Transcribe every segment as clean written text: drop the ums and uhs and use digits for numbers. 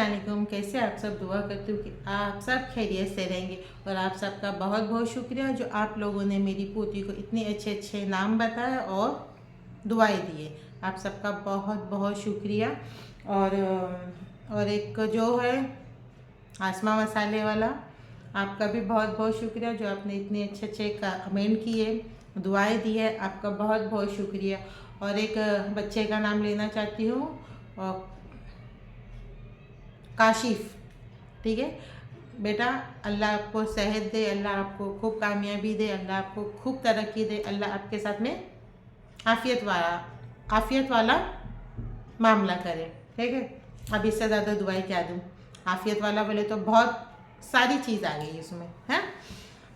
अस्सलामुअलैकुम। कैसे आप सब? दुआ करती हूँ कि आप सब खैरियत से रहेंगे और आप सबका बहुत बहुत शुक्रिया जो आप लोगों ने मेरी पोती को इतने अच्छे अच्छे नाम बताए और दुआएं दिए। आप सबका बहुत बहुत शुक्रिया। और एक जो है आसमा मसाले वाला, आपका भी बहुत बहुत शुक्रिया जो आपने इतने अच्छे अच्छे कमेंट किए, दुआएं दी है, आपका बहुत बहुत शुक्रिया। और एक बच्चे का नाम लेना चाहती हूँ, काशिफ। ठीक है बेटा, अल्लाह आपको सेहत दे, अल्लाह आपको खूब कामयाबी दे, अल्लाह आपको खूब तरक्की दे, अल्लाह आपके साथ में आफियत वाला मामला करे। ठीक है, अब इससे ज़्यादा दुआएं क्या दूँ। आफियत वाला बोले तो बहुत सारी चीज़ आ गई इसमें है।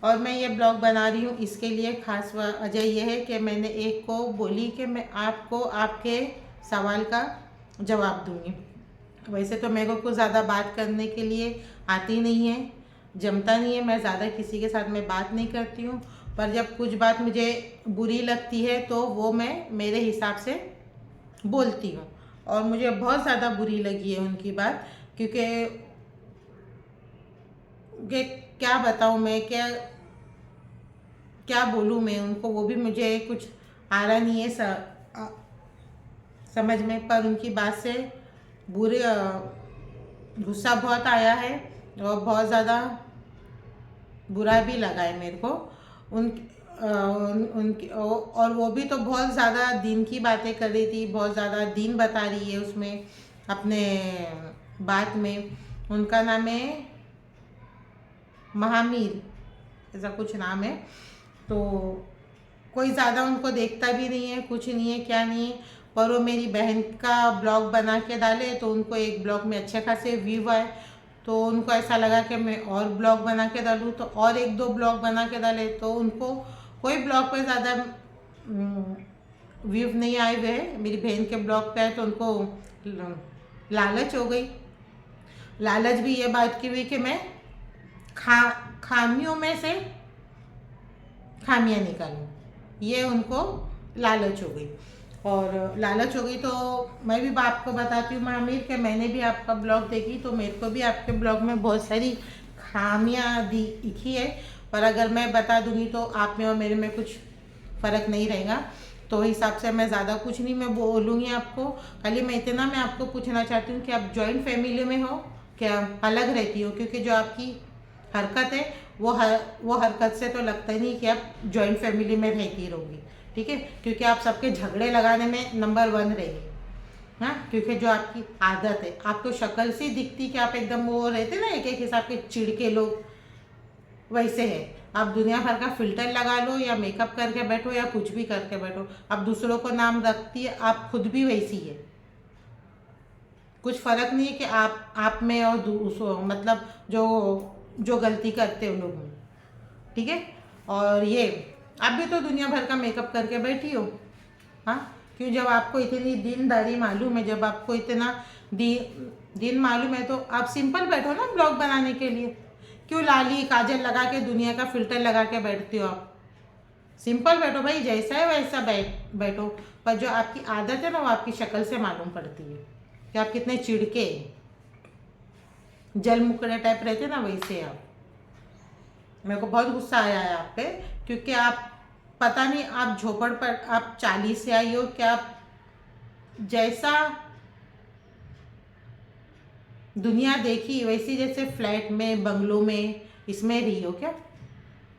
और मैं ये ब्लॉग बना रही हूँ इसके लिए खास वजह यह है कि मैंने एक को बोली कि मैं आपको आपके सवाल का जवाब दूँगी। वैसे तो मेरे को कुछ ज़्यादा बात करने के लिए आती नहीं है, जमता नहीं है, मैं ज़्यादा किसी के साथ में बात नहीं करती हूँ। पर जब कुछ बात मुझे बुरी लगती है तो वो मैं मेरे हिसाब से बोलती हूँ। और मुझे बहुत ज़्यादा बुरी लगी है उनकी बात, क्योंकि क्या बताऊँ मैं, क्या बोलूँ मैं उनको, वो भी मुझे कुछ आ रहा नहीं है समझ में। पर उनकी बात से बुरे गुस्सा बहुत आया है और बहुत ज़्यादा बुरा भी लगा है मेरे को उनकी। और वो भी तो बहुत ज़्यादा दीन की बातें कर रही थी, बहुत ज़्यादा दीन बता रही है उसमें अपने बात में। उनका नाम है महामीर, ऐसा कुछ नाम है। तो कोई ज़्यादा उनको देखता भी नहीं है, कुछ नहीं है, क्या नहीं है। पर वो मेरी बहन का ब्लॉग बना के डाले तो उनको एक ब्लॉग में अच्छे खासे व्यू आए, तो उनको ऐसा लगा कि मैं और ब्लॉग बना के डालूँ, तो और एक दो ब्लॉग बना के डाले। तो उनको कोई ब्लॉग पे ज़्यादा व्यू नहीं आए हुए हैं, मेरी बहन के ब्लॉग पे आए तो उनको लालच हो गई। लालच भी ये बात की हुई कि मैं खामियों में से खामियां निकालूं, ये उनको लालच हो गई। और लालच हो गई तो मैं भी आपको बताती हूँ महामीर कि मैंने भी आपका ब्लॉग देखी तो मेरे को भी आपके ब्लॉग में बहुत सारी खामियां दिखी है। पर अगर मैं बता दूंगी तो आप में और मेरे में कुछ फ़र्क नहीं रहेगा, तो हिसाब से मैं ज़्यादा कुछ नहीं मैं बोलूँगी आपको। खाली मैं इतना मैं आपको पूछना चाहती हूँ कि आप जॉइंट फैमिली में हो क्या अलग रहती हो? क्योंकि जो आपकी हरकत है वो हरकत से तो लगता ही नहीं कि आप जॉइंट फैमिली में रहती रहोगी। ठीक है, क्योंकि आप सबके झगड़े लगाने में नंबर 1 रहेगी। हाँ, क्योंकि जो आपकी आदत है, आपको शक्ल से दिखती कि आप एकदम वो रहते ना एक एक हिसाब के चिड़के लोग, वैसे है। आप दुनिया भर का फिल्टर लगा लो या मेकअप करके बैठो या कुछ भी करके बैठो, आप दूसरों को नाम रखती है, आप खुद भी वैसी है। कुछ फर्क नहीं है कि आप में और मतलब जो जो गलती करते हो लोग में। ठीक है, और ये आप भी तो दुनिया भर का मेकअप करके बैठी हो। हाँ, क्यों? जब आपको इतनी दीनदारी मालूम है, जब आपको इतना दिन मालूम है, तो आप सिंपल बैठो ना ब्लॉग बनाने के लिए। क्यों लाली काजल लगा के दुनिया का फिल्टर लगा के बैठते हो? आप सिंपल बैठो भाई, जैसा है वैसा बैठो। पर जो आपकी आदत है ना, वो आपकी शक्ल से मालूम पड़ती है कि आप कितने चिड़के जल मुकड़े टाइप रहते ना, वैसे आप। मेरे को बहुत गुस्सा आया है आप पे, क्योंकि आप पता नहीं आप झोपड़ पर आप 40 से आई हो क्या? आप जैसा दुनिया देखी वैसी जैसे फ्लैट में बंगलों में इसमें रही हो क्या?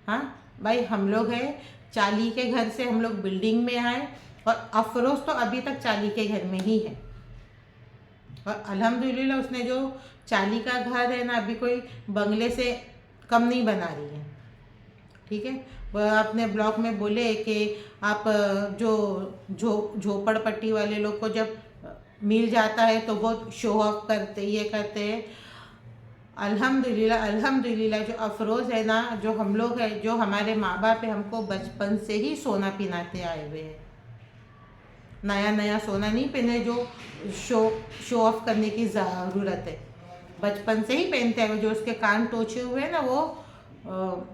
हाँ भाई, हम लोग हैं चाली के घर से, हम लोग बिल्डिंग में आए और अफरोज तो अभी तक चाली के घर में ही है। और अल्हम्दुलिल्लाह उसने जो चाली का घर है ना, अभी कोई बंगले से कम नहीं बना रही है। ठीक है, वह अपने ब्लॉग में बोले कि आप झोपड़पट्टी वाले लोग को जब मिल जाता है तो बहुत शो ऑफ करते ये करते हैं। अल्हम्दुलिल्लाह अल्हम्दुलिल्लाह जो अफरोज़ है ना, जो हम लोग हैं, जो हमारे माँ बाप है, हमको बचपन से ही सोना पिनाते आए हुए हैं। नया नया सोना नहीं पहने जो शो ऑफ करने की ज़रूरत है, बचपन से ही पहनते हैं। जो उसके कान टोचे हुए हैं ना, वो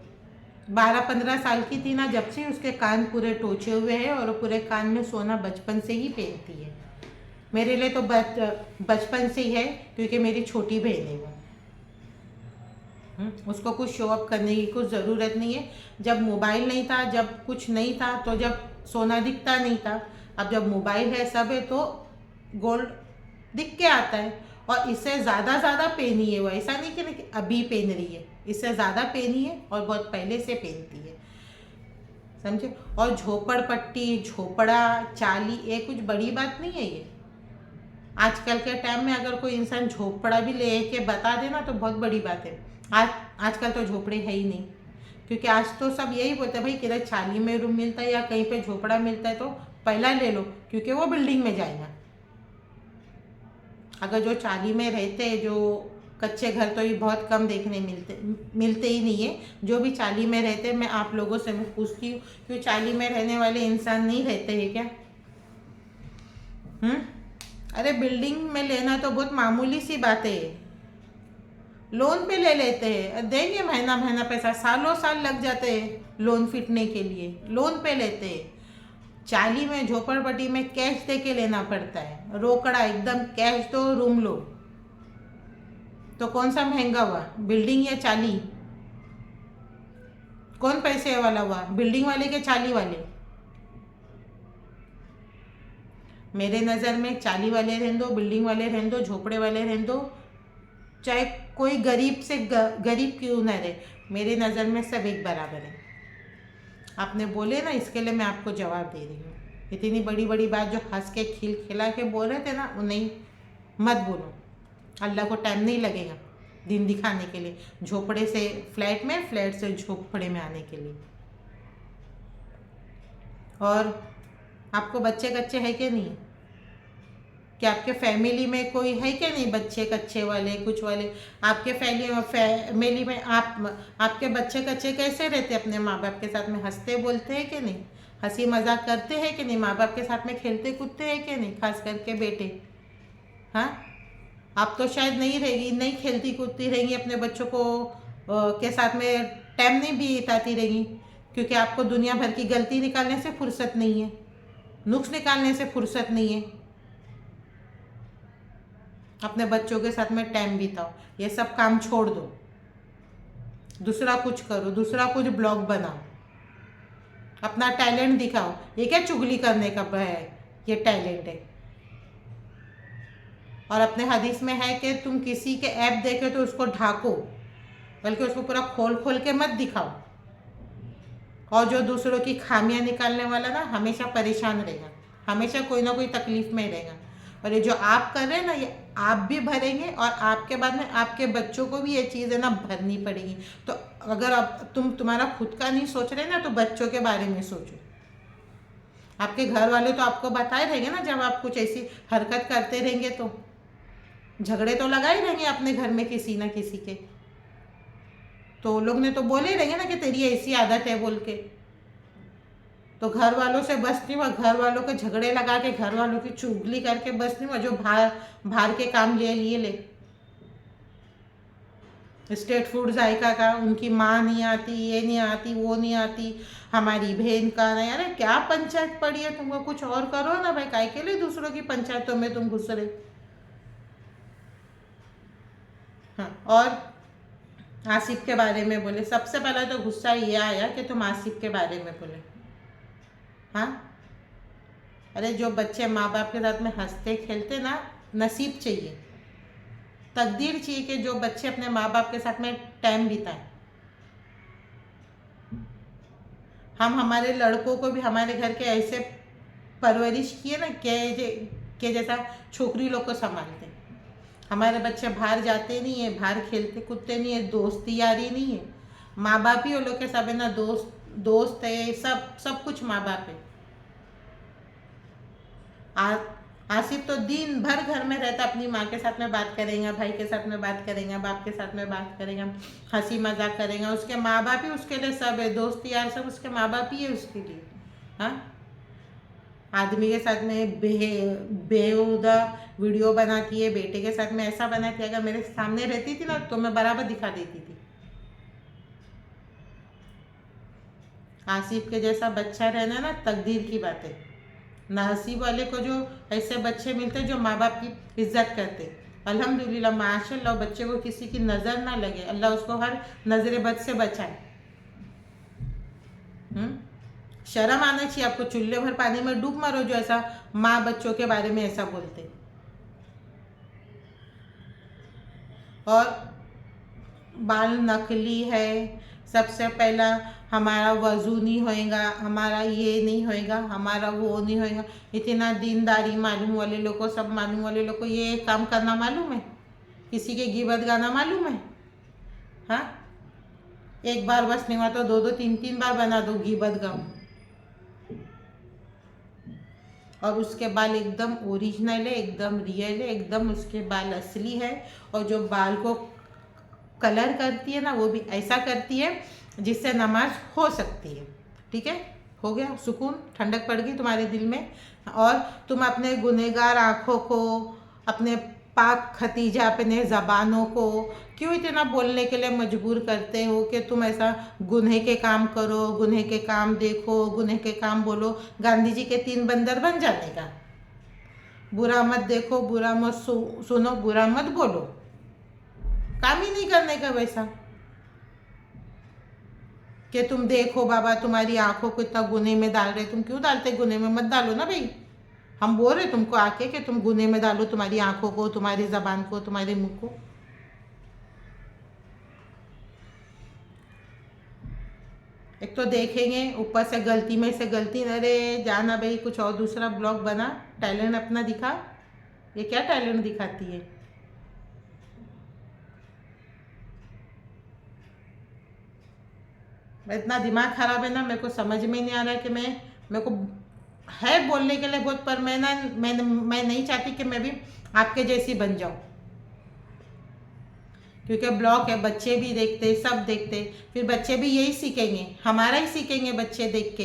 12-15 साल की थी ना जब से उसके कान पूरे टोचे हुए हैं, और पूरे कान में सोना बचपन से ही पहनती है। मेरे लिए तो बचपन से ही है, क्योंकि मेरी छोटी बहन है वो। उसको कुछ शो अप करने की कुछ ज़रूरत नहीं है। जब मोबाइल नहीं था, जब कुछ नहीं था, तो जब सोना दिखता नहीं था, अब जब मोबाइल है, सब है, तो गोल्ड दिख के आता है। और इससे ज़्यादा पहनी है वो, ऐसा नहीं कि अभी पहन रही है, इससे ज़्यादा पहनी है और बहुत पहले से पहनती है, समझे। और झोपड़पट्टी, झोपड़ा, चाली, ये कुछ बड़ी बात नहीं है ये। आजकल के टाइम में अगर कोई इंसान झोपड़ा भी ले के बता देना तो बहुत बड़ी बात है। आजकल तो झोपड़े है ही नहीं, क्योंकि आज तो सब यही बोलते हैं, भाई किधर चाली में रूम मिलता है या कहीं पे झोपड़ा मिलता है तो पहला ले लो, क्योंकि वो बिल्डिंग में जाएगा। अगर जो चाली में रहते हैं, जो कच्चे घर तो ये बहुत कम देखने मिलते ही नहीं है। जो भी चाली में रहते हैं, मैं आप लोगों से मैं पूछती हूँ, क्यों चाली में रहने वाले इंसान नहीं रहते हैं क्या? अरे बिल्डिंग में लेना तो बहुत मामूली सी बात है, लोन पे ले लेते हैं, देंगे महीना महीना पैसा, सालों साल लग जाते हैं लोन फिटने के लिए, लोन पे लेते हैं। चाली में, झोपड़पट्टी में कैश दे के लेना पड़ता है, रोकड़ा एकदम कैश दो, रूम लो। तो कौन सा महंगा हुआ, बिल्डिंग या चाली? कौन पैसे वाला हुआ, बिल्डिंग वाले के चाली वाले? मेरे नज़र में चाली वाले रहने दो, बिल्डिंग वाले रहने दो, झोपड़े वाले रहने दो, चाहे कोई गरीब से गरीब क्यों न रहे, मेरे नज़र में सब एक बराबर है। आपने बोले ना, इसके लिए मैं आपको जवाब दे रही हूँ। इतनी बड़ी बड़ी बात जो हंस के खिला के बोल रहे थे ना, वो नहीं, मत बोलो। अल्लाह को टाइम नहीं लगेगा दिन दिखाने के लिए, झोपड़े से फ्लैट में, फ्लैट से झोपड़े में आने के लिए। और आपको बच्चे कच्चे है कि नहीं? कि आपके फैमिली में कोई है कि नहीं बच्चे कच्चे वाले, कुछ वाले? आपके फैमिली में आपके बच्चे कच्चे कैसे रहते अपने माँ बाप के साथ में? हंसते बोलते हैं कि नहीं? हंसी मजाक करते हैं कि नहीं? माँ बाप के साथ में खेलते कूदते हैं कि नहीं? खास करके बेटे, हाँ। आप तो शायद नहीं खेलती कूदती रहेंगी, अपने बच्चों को के साथ में टाइम नहीं बिताती रहेंगी, क्योंकि आपको दुनिया भर की गलती निकालने से फुर्सत नहीं है, नुक्स निकालने से फुर्सत नहीं है। अपने बच्चों के साथ में टाइम बिताओ, ये सब काम छोड़ दो, दूसरा कुछ करो, दूसरा कुछ ब्लॉग बनाओ, अपना टैलेंट दिखाओ। ये क्या चुगली करने का है, ये टैलेंट है। और अपने हदीस में है कि तुम किसी के ऐप देखे तो उसको ढाको, बल्कि उसको पूरा खोल खोल के मत दिखाओ। और जो दूसरों की खामियां निकालने वाला ना, हमेशा परेशान रहेगा, हमेशा कोई ना कोई तकलीफ में रहेगा। और ये जो आप कर रहे हैं ना, ये आप भी भरेंगे, और आपके बाद में आपके बच्चों को भी ये चीज़ है ना भरनी पड़ेगी। तो अगर अब तुम्हारा खुद का नहीं सोच रहे ना, तो बच्चों के बारे में सोचो। आपके घर वाले तो आपको बताए रहेंगे ना, जब आप कुछ ऐसी हरकत करते रहेंगे तो झगड़े तो लगाए रहेंगे अपने घर में किसी ना किसी के, तो लोग ने तो बोले रहेंगे ना कि तेरी ऐसी आदत है बोल के। तो घर वालों से बस नहीं हुआ, घर वालों के झगड़े लगा के, घर वालों की चुगली करके बस नहीं हुआ, जो बाहर के काम ले स्ट्रीट फूड जायका का, उनकी माँ नहीं आती, ये नहीं आती, वो नहीं आती, हमारी बहन का नहीं। अरे क्या पंचायत पड़ी है तुमको, कुछ और करो ना भाई, काय के लिए दूसरों की पंचायतों में तुम घुस रहे। हाँ, और आसिफ के बारे में बोले, सबसे पहला तो गुस्सा ये आया कि तुम आसिफ के बारे में बोले। हाँ, अरे जो बच्चे माँ बाप के साथ में हंसते खेलते ना, नसीब चाहिए, तकदीर चाहिए कि जो बच्चे अपने माँ बाप के साथ में टाइम बिताएं। हम हमारे लड़कों को भी हमारे घर के ऐसे परवरिश किए ना कि जैसा छोकरी लोग को संभालते। हमारे बच्चे बाहर जाते नहीं है, बाहर खेलते कूदते नहीं है, दोस्ती यारी नहीं है, माँ बाप ही वो लोग के सब है ना, दोस्त है, सब कुछ माँ बाप है। आसिफ तो दिन भर घर में रहता, अपनी माँ के साथ में बात करेगा, भाई के साथ में बात करेगा, बाप के साथ में बात करेगा, हंसी मजाक करेगा। उसके माँ बाप ही उसके लिए सब है, दोस्त यार सब उसके माँ बाप ही है उसके लिए। हाँ, आदमी के साथ में बेहुदा वीडियो बनाती है, बेटे के साथ में ऐसा बनाती है। अगर मेरे सामने रहती थी ना तो मैं बराबर दिखा देती थी। आसिफ के जैसा बच्चा रहना ना तकदीर की बात है, नसीब वाले को जो ऐसे बच्चे मिलते जो माँ बाप की इज्जत करते। अल्हम्दुलिल्लाह माशाल्लाह, बच्चे को किसी की नज़र ना लगे, अल्लाह उसको हर नजर बद से बचाए। शर्म आना चाहिए आपको, चुल्ले भर पानी में डूब मरो जो ऐसा माँ बच्चों के बारे में ऐसा बोलते। और बाल नकली है, सबसे पहला हमारा वजू नहीं होएगा, हमारा ये नहीं होएगा, हमारा वो नहीं होएगा। इतना दीनदारी मालूम वाले लोग को, सब मालूम वाले लोग को ये काम करना मालूम है? किसी के गिबत गाना मालूम है? हाँ, एक बार बस नहीं हुआ तो दो दो तीन तीन बार बना दो गिबत गाऊं। और उसके बाल एकदम ओरिजिनल है, एकदम रियल है, एकदम उसके बाल असली है। और जो बाल को कलर करती है ना, वो भी ऐसा करती है जिससे नमाज हो सकती है। ठीक है, हो गया सुकून, ठंडक पड़ गई तुम्हारे दिल में। और तुम अपने गुनहगार आँखों को, अपने पाक खतीजा अपने ज़बानों को क्यों इतना बोलने के लिए मजबूर करते हो कि तुम ऐसा गुनह के काम करो, गुनह के काम देखो, गुनह के काम बोलो? गांधी जी के 3 बंदर बन जाने का। बुरा मत देखो, बुरा मत सुनो, बुरा मत बोलो, काम ही नहीं करने का वैसा कि तुम देखो बाबा तुम्हारी आंखों को इतना गुने में डाल रहे। तुम क्यों डालते? गुने में मत डालो ना भाई। हम बोल रहे तुमको आके कि तुम गुने में डालो तुम्हारी आंखों को, तुम्हारी जबान को, तुम्हारे मुंह को। एक तो देखेंगे ऊपर से गलती में से गलती, अरे जाना भाई, कुछ और दूसरा ब्लॉग बना, टैलेंट अपना दिखा। ये क्या टैलेंट दिखाती है? इतना दिमाग खराब है ना, मेरे को समझ में नहीं आ रहा है कि मेरे को है बोलने के लिए बहुत, पर मैं नहीं चाहती कि मैं भी आपके जैसी बन जाऊं। क्योंकि ब्लॉग है, बच्चे भी देखते, सब देखते, फिर बच्चे भी यही सीखेंगे, हमारा ही सीखेंगे बच्चे देख के,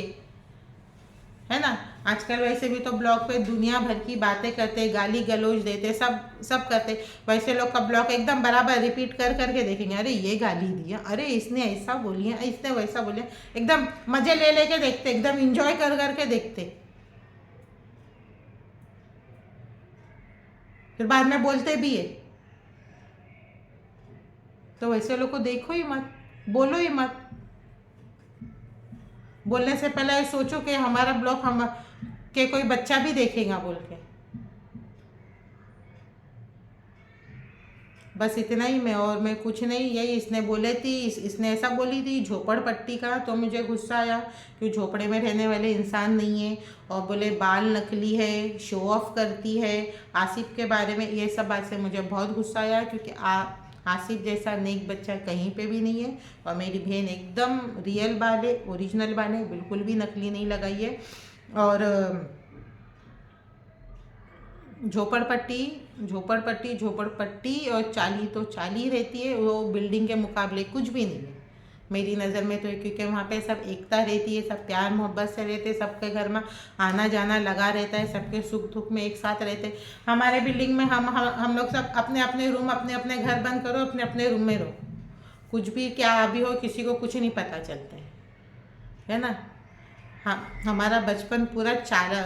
है ना। आजकल वैसे भी तो ब्लॉग पे दुनिया भर की बातें करते, गाली गलौज देते, सब करते। वैसे लोग का ब्लॉग एकदम बराबर रिपीट कर करके देखेंगे, अरे ये गाली दिया, अरे इसने ऐसा बोली है, इसने वैसा बोलिया, एकदम मजे ले लेके देखते, एकदम इंजॉय कर करके देखते, फिर बाद में बोलते भी है। तो वैसे लोग को देखो ही मत, बोलो ही मत। बोलने से पहले सोचो कि हमारा ब्लॉग हम के कोई बच्चा भी देखेगा बोल के। बस इतना ही, मैं कुछ नहीं। यही इसने बोले थी, इसने ऐसा बोली थी झोपड़पट्टी का, तो मुझे गुस्सा आया कि झोपड़े में रहने वाले इंसान नहीं है। और बोले बाल नकली है, शो ऑफ करती है आसिफ के बारे में। ये सब बात से मुझे बहुत गुस्सा आया, क्योंकि आसिफ जैसा नेक बच्चा कहीं पे भी नहीं है। और मेरी बहन एकदम रियल बाल है, ओरिजिनल बाल है, बिल्कुल भी नकली नहीं लगाई है। और झोपड़पट्टी और चाली तो चाली रहती है, वो बिल्डिंग के मुकाबले कुछ भी नहीं है मेरी नज़र में। तो क्योंकि वहाँ पे सब एकता रहती है, सब प्यार मोहब्बत से रहते, सबके घर में आना जाना लगा रहता है, सबके सुख दुख में एक साथ रहते। हमारे बिल्डिंग में हम लोग सब अपने अपने रूम, अपने अपने घर बंद करो, अपने अपने रूम में रहो, कुछ भी क्या अभी हो किसी को कुछ नहीं पता चलता है ना। हाँ, हमारा बचपन पूरा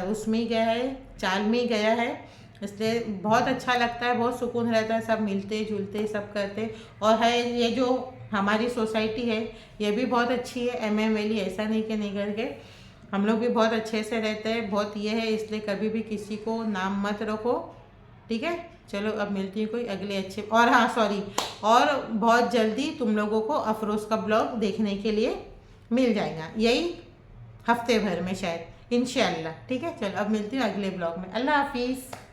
उसमें ही गया है, चाल में ही गया है, इसलिए बहुत अच्छा लगता है, बहुत सुकून रहता है, सब मिलते जुलते सब करते। और है ये जो हमारी सोसाइटी है ये भी बहुत अच्छी है, MM वैली, ऐसा नहीं कि नहीं करके हम लोग भी बहुत अच्छे से रहते हैं, बहुत ये है, इसलिए कभी भी किसी को नाम मत रखो, ठीक है। चलो अब मिलती है कोई अगले अच्छे, और हाँ सॉरी, और बहुत जल्दी तुम लोगों को अफरोज़ का ब्लॉग देखने के लिए मिल जाएगा, यही हफ्ते भर में शायद, इंशाल्लाह। ठीक है, चलो अब मिलती हूँ अगले ब्लॉग में। अल्लाह हाफिज़।